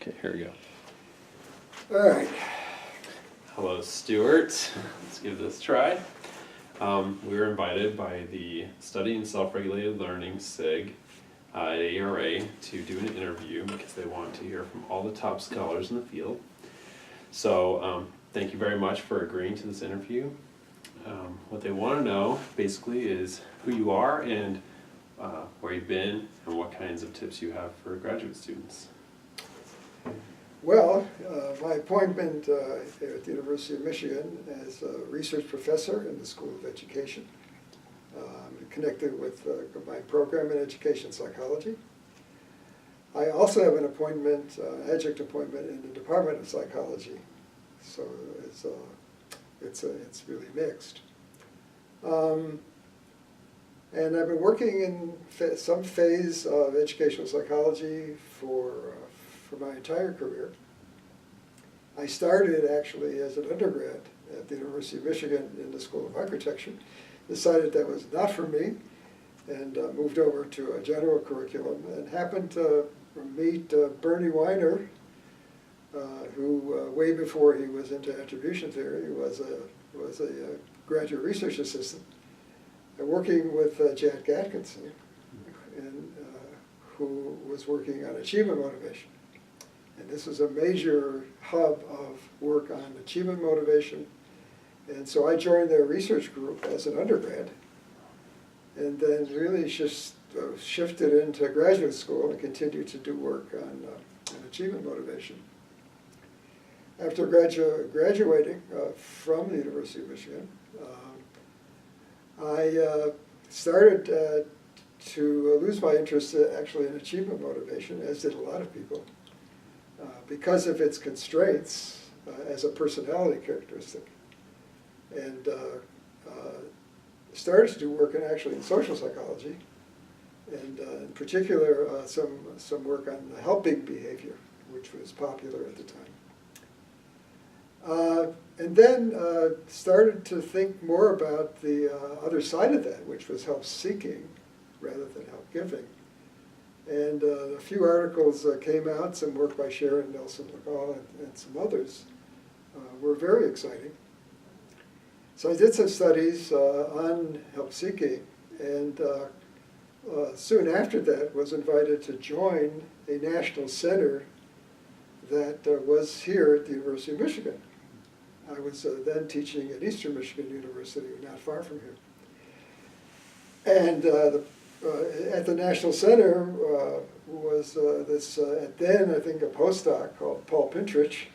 Okay, here we go. All right. Hello, Stuart. Let's give this a try. We were invited by the Study in Self-Regulated Learning SIG at ARA to do an interview because they want to hear from all the top scholars in the field. So thank you very much for agreeing to this interview. What they want to know basically is who you are and where you've been and what kinds of tips you have for graduate students. Well, my appointment here at the University of Michigan as a research professor in the School of Education. I'm connected with my program in education psychology. I also have an appointment, adjunct appointment in the Department of Psychology, so it's really mixed. And I've been working in some phase of educational psychology for my entire career. I started actually as an undergrad at the University of Michigan in the School of Architecture, decided that was not for me, and moved over to a general curriculum, and happened to meet Bernie Weiner, who way before he was into attribution theory was a graduate research assistant, working with Jack Atkinson, and who was working on achievement motivation. And this was a major hub of work on achievement motivation. And so I joined their research group as an undergrad, and then really just shifted into graduate school and continued to do work on achievement motivation. After graduating from the University of Michigan, I started to lose my interest actually in achievement motivation, as did a lot of people, because of its constraints as a personality characteristic, and started to do work in social psychology, and in particular some work on helping behavior, which was popular at the time. And then started to think more about the other side of that, which was help-seeking rather than help-giving. And a few articles came out, some work by Sharon Nelson-LaGall and some others, were very exciting. So I did some studies on help-seeking, and soon after that was invited to join a national center that was here at the University of Michigan. I was then teaching at Eastern Michigan University, not far from here. And at the National Center was this, then I think a postdoc called Paul Pintrich.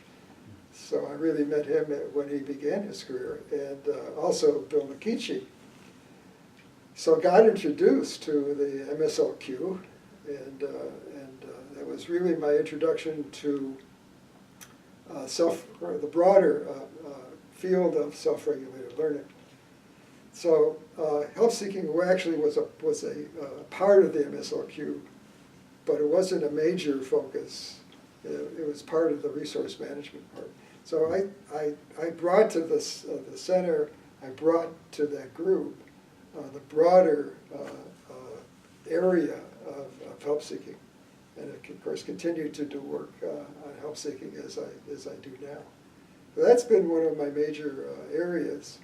So I really met him when he began his career, and also Bill McKeechee. So I got introduced to the MSLQ, and that was really my introduction to the broader field of self-regulated learning. So help-seeking actually was a part of the MSLQ, but it wasn't a major focus. It was part of the resource management part. So I brought to the center, I brought to that group the broader area of help-seeking, and of course continued to do work on help-seeking as I do now. So that's been one of my major areas.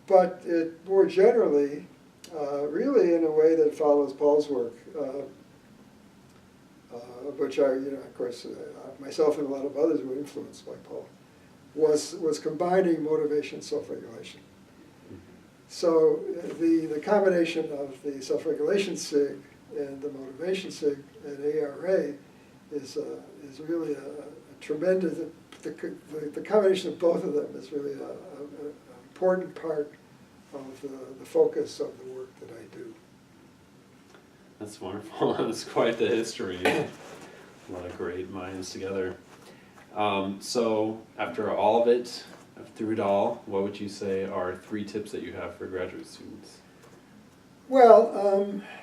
But more generally, really in a way that follows Paul's work, which of course, myself and a lot of others were influenced by Paul, was combining motivation and self-regulation. So the combination of the self-regulation SIG and the motivation SIG at ARA is really a tremendous. The combination of both of them is really an important part of the focus of the work that I do. That's wonderful. That's quite the history. A lot of great minds together. So after all of it, through it all, what would you say are 3 tips that you have for graduate students? Well,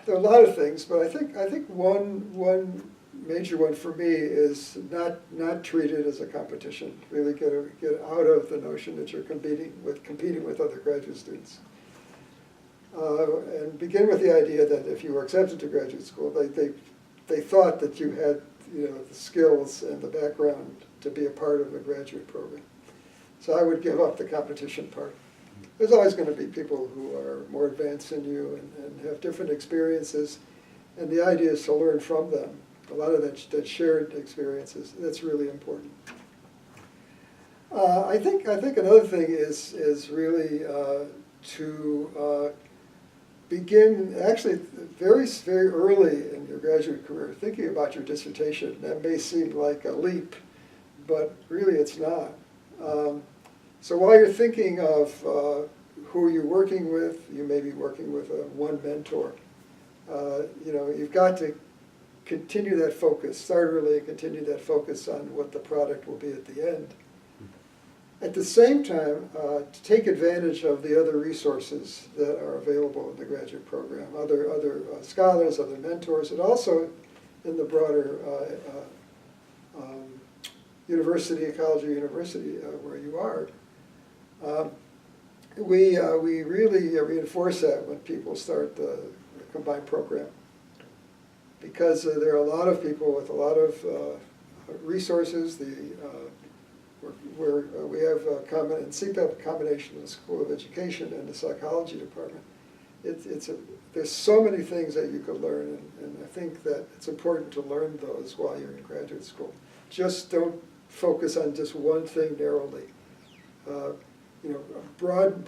there are a lot of things, but I think one major one for me is not treat it as a competition. Really get out of the notion that you're competing with other graduate students, and begin with the idea that if you were accepted to graduate school, they thought that you had the skills and the background to be a part of a graduate program. So I would give up the competition part. There's always going to be people who are more advanced than you and have different experiences, and the idea is to learn from them. A lot of that shared experiences, that's really important. I think another thing is really to begin actually very early in your graduate career thinking about your dissertation. That may seem like a leap, but really it's not. So while you're thinking of who you're working with, you may be working with one mentor. You've got to continue that focus, start early and continue that focus on what the product will be at the end. At the same time, to take advantage of the other resources that are available in the graduate program, other scholars, other mentors, and also in the broader university, college or university where you are. We really reinforce that when people start the combined program, because there are a lot of people with a lot of resources. Where we have in CPEP a combination of the School of Education and the Psychology Department. There's so many things that you could learn, and I think that it's important to learn those while you're in graduate school. Just don't focus on just one thing narrowly. Broaden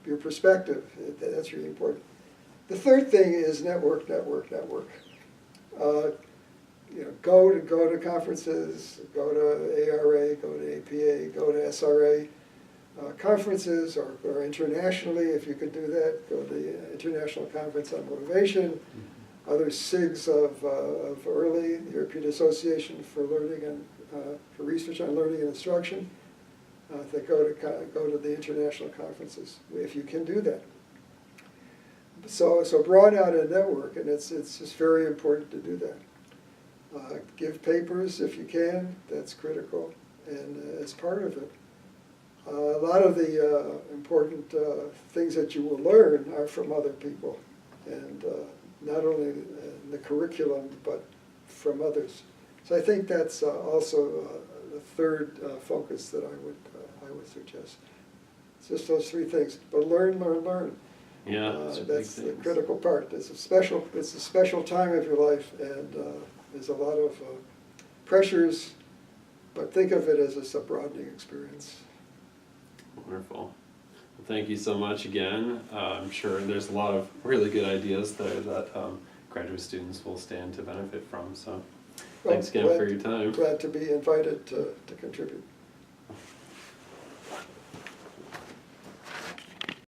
your perspective. That's really important. The third thing is network. Go to conferences, go to ARA, go to APA, go to SRA conferences, or internationally, if you could do that, go to the International Conference on Motivation, other SIGs of early, the European Association for Learning and for Research on Learning and Instruction. They go to the international conferences if you can do that. So broaden out a network, and it's just very important to do that. Give papers if you can, that's critical, and as part of it. A lot of the important things that you will learn are from other people, and not only in the curriculum, but from others. So I think that's also the third focus that I would suggest. It's just those three things, but learn. Yeah, that's the critical part. It's a special time of your life, and there's a lot of pressures, but think of it as a broadening experience. Wonderful. Well, thank you so much again. I'm sure there's a lot of really good ideas there that graduate students will stand to benefit from. So thanks again for your time. Glad to be invited to contribute.